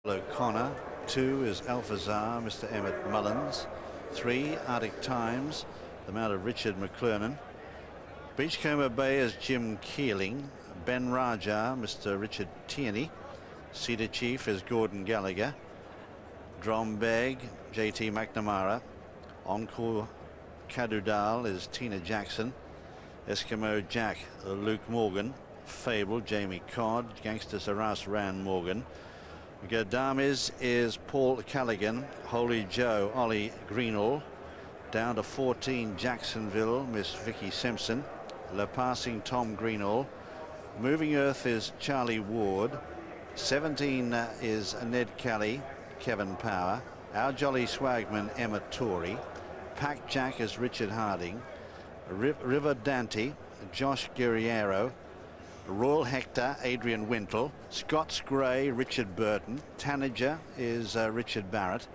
O'Connor. 2 is Alphazar, Mr. Emmett Mullins. 3, Arctic Times, the mount of Richard McClernand. Beachcomber Bay is Jim Keeling. Ben Raja, Mr. Richard Tierney. Cedar Chief is Gordon Gallagher. Drombeg, JT McNamara. Encore Cadudal is Tina Jackson. Eskimo Jack, Luke Morgan. Fable, Jamie Codd. Gangster Saras, Ran Morgan. Gadamis is Paul Callaghan. Holy Joe, Ollie Greenall. Down to 14, Jacksonville, Miss Vicky Simpson. Le Passing, Tom Greenall. Moving Earth is Charlie Ward. 17 is Ned Kelly, Kevin Power. Our Jolly Swagman, Emma Torrey. Pack Jack is Richard Harding. River Dante, Josh Guerriero. Royal Hector, Adrian Wintle. Scots Grey, Richard Burton. Tanager is Richard Barrett.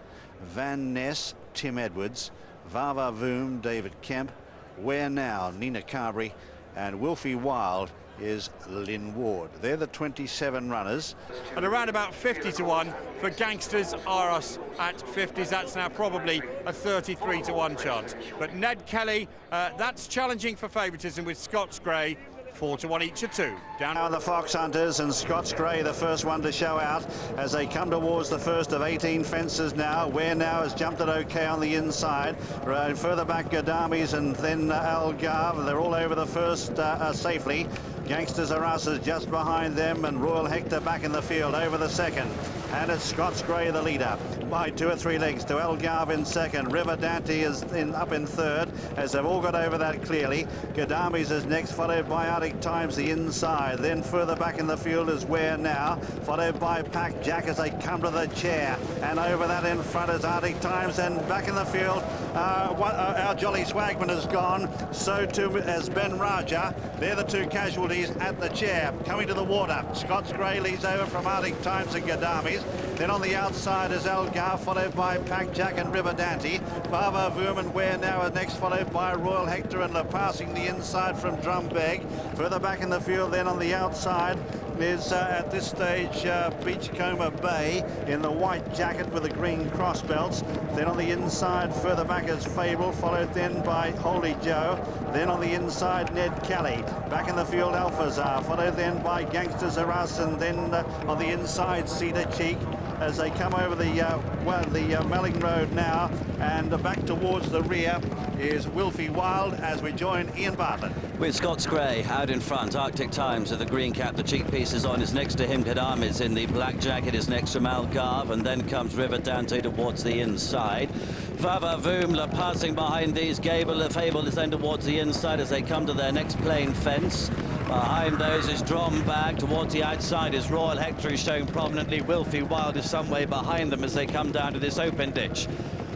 Van Ness, Tim Edwards. Vava Voom, David Kemp. Where Now, Nina Carberry. And Wilfie Wild is Lynn Ward. They're the 27 runners. And around about 50 to 1 for Gangsters are us at 50s. That's now probably a 33 to 1 chance. But Ned Kelly, that's challenging for favouritism with Scots Grey. 4 to 1 each of 2. Down now the Fox Hunters, and Scots Grey the first one to show out as they come towards the first of 18 fences now. Where Now has jumped it okay on the inside. Further back Gadamis and then Algarve. They're all over the first safely. Gangsters are us is just behind them, and Royal Hector back in the field over the second. And it's Scots Grey the leader by 2 or 3 lengths to Algarve in second. River Dante is up in third as they've all got over that clearly. Gadamis is next, followed by Arctic Times the inside. Then further back in the field is Where Now, followed by Pack Jack as they come to the chair. And over that in front is Arctic Times, and back in the field our Jolly Swagman has gone. So too as Ben Raja. They're the 2 casualties at the chair. Coming to the water, Scots Grey leads over from Arctic Times and Gadamis. Then on the outside is Algarve, followed by Pack Jack and River Dante. Vava Voom and Where Now are next, followed by Royal Hector and Le Passing the inside from Drumbeg. Further back in the field then on the outside is at this stage Beachcomber Bay in the white jacket with the green cross belts. Then on the inside further back is Fable, followed then by Holy Joe. Then on the inside Ned Kelly. Back in the field Alphazar, followed then by Gangsters Are Us, and then on the inside Cedar Cheek as they come over the Melling Road now, and back towards the rear is Wilfie Wild as we join Ian Bartlett. With Scots Grey out in front, Arctic Times with the green cap, the cheek piece is on, is next to him. Gadamis in the black jacket is next to Algarve, and then comes River Dante towards the inside. Vava Voom passing behind these. Gable Fable is then towards the inside as they come to their next plain fence. Behind those is Drombag. Towards the outside is Royal Hector, is shown prominently. Wilfie Wild is some way behind them as they come down to this open ditch.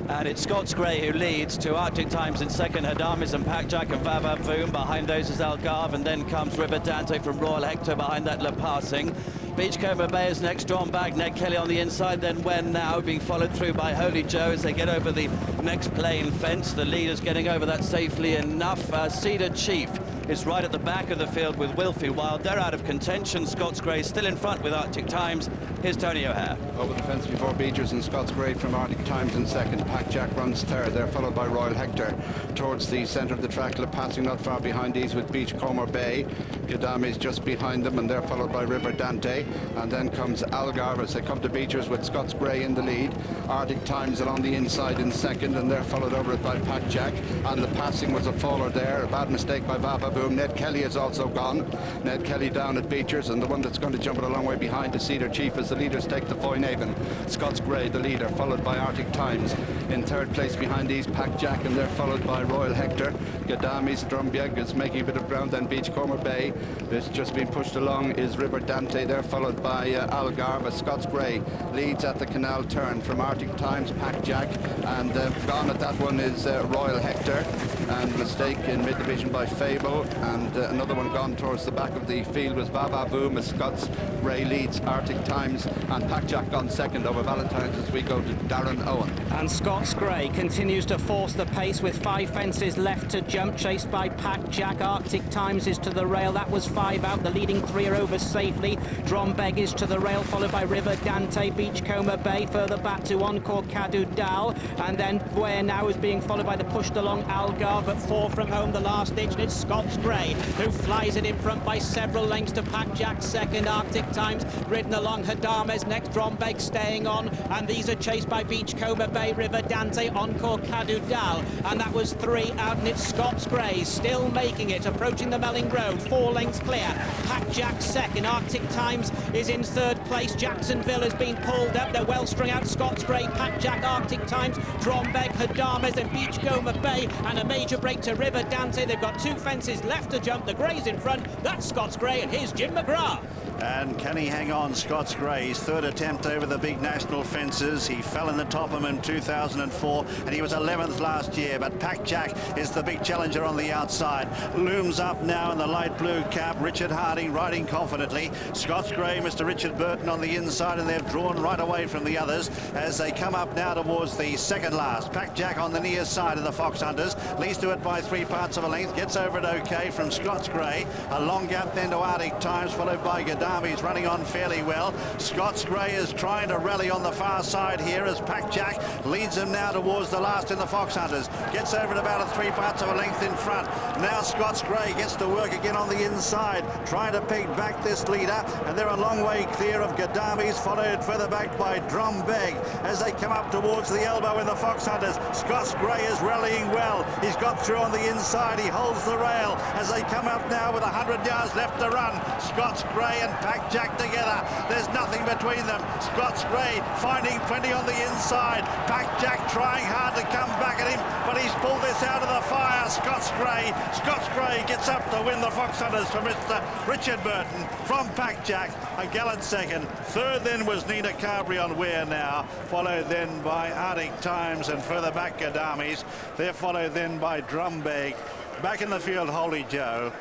And it's Scots Grey who leads to Arctic Times in second, Gadamis and Pack Jack and Vava Voom. Behind those is Algarve, and then comes River Dante from Royal Hector. Behind that, Le Passing. Beachcomber Bay is next, Drombag, Ned Kelly on the inside, then When Now being followed through by Holy Joe as they get over the next plain fence. The leaders getting over that safely enough. Cedar Chief is right at the back of the field with Wilfie Wild. They're out of contention. Scots Grey still in front with Arctic Times. Here's Tony O'Hare. Over the fence before Beechers and Scots Grey from Arctic Times in second. Pack Jack runs third. They're followed by Royal Hector. Towards the centre of the track, passing not far behind these with Beachcomber Bay. Gadamis just behind them, and they're followed by River Dante. And then comes Algarve as they come to Beechers with Scots Grey in the lead. Arctic Times along the inside in second, and they're followed over by Pack Jack. And the passing was a faller there. A bad mistake by Vava Voom. Ned Kelly is also gone. Ned Kelly down at Beechers, and the one that's going to jump it a long way behind is Cedar Chief as the leaders take the Foynaven. Scots Grey the leader, followed by Arctic Times. In third place behind these, Pack Jack, and they're followed by Royal Hector. Gadamis, Drumbieg is making a bit of ground, then Beachcomber Bay. It's just been pushed along is River Dante. They're followed by Algarve. Scots Grey leads at the canal turn from Arctic Times, Pack Jack, and gone at that one is Royal Hector. And mistake in mid-division by Fable. go, and another one gone towards the back of the field was Vava Boom as Scots Grey leads Arctic Times, and Pack Jack gone second over Valentine's as we go to Darren Owen. And Scots Grey continues to force the pace with 5 fences left to jump, chased by Pack Jack. Arctic Times is to the rail, that was 5 out, the leading 3 are over safely. Drombeg is to the rail, followed by River Dante, Beachcomber Bay, further back to Encore Cadu Dal, and then Where Now is being followed by the pushed along Algar, but 4 from home, the last ditch, and it's Scots Grey who flies it in front by several lengths to Pack Jack second. Arctic Times ridden along, Hadames next, Drombeg staying on, and these are chased by Beachcomber Bay, River Dante, Encore Cadu Dal, and that was 3 out, and it's Scots Grey still making it, approaching the Melling Road, 4 lengths clear. Pack Jack second, Arctic Times is in 3rd place, Jacksonville has been pulled up, they're well strung out, Scots Grey, Pack Jack, Arctic Times, Drombeg, Hadames, and Beachcomber Bay, and a major break to River Dante. They've got 2 fences left to jump, the Greys in front, that's Scots Grey, and here's Jim McGrath. And can he hang on? Scots Grey's 3rd attempt over the big national fences. He fell in the Topham in 2004 and he was 11th last year, but Pack Jack is the big challenger on the outside. Looms up now in the light blue cap, Richard Harding riding confidently. Scots Grey, Mr. Richard Burton on the inside, and they've drawn right away from the others as they come up now towards the second last. Pack Jack on the near side of the Fox Hunters, leads to it by 3 parts of a length, gets over it okay from Scots Grey. A long gap then to Arctic Times, followed by Gaddamis running on fairly well. Scots Grey is trying to rally on the far side here as Pack Jack leads him now towards the last in the Fox Hunters. Gets over at about a 3 parts of a length in front. Now Scots Grey gets to work again on the inside, trying to pick back this leader, and they're a long way clear of Gaddamis, followed further back by Drombeg as they come up towards the elbow in the Fox Hunters. Scots Grey is rallying well. He's got through on the inside. He holds the rail as they come up now with 100 yards left to run. Scots Grey and Pack Jack together. There's nothing between them. Scots Grey finding plenty on the inside. Pack Jack trying hard to come back at him, but he's pulled this out of the fire. Scots Grey gets up to win the Fox Hunters for Mr. Richard Burton from Pack Jack. A gallant second. 3rd then was Nina Carberry on Where Now, followed then by Arctic Times, and further back Gaddamis. They're followed then by Drombeg. Back in the field, Holy Joe.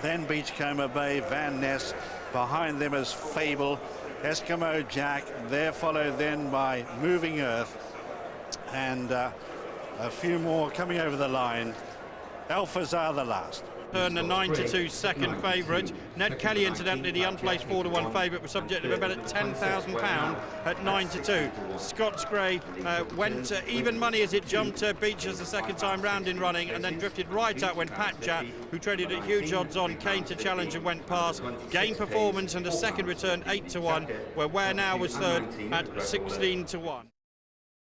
Then Beachcomber Bay, Van Ness. Behind them is Fable, Eskimo Jack. They're followed then by Moving Earth, and a few more coming over the line. Alphas are the last. Burton, a 9-2 second favourite. Ned Kelly, incidentally, the unplaced 4-1 favourite, was subject to a bet at £10,000 at 9-2. Scots Grey went even money as it jumped Beechers the second time round in running, and then drifted right out when Pack Jack, who traded at huge odds on, came to challenge and went past. Gained performance and a second return 8-1, where Now was 3rd at 16-1.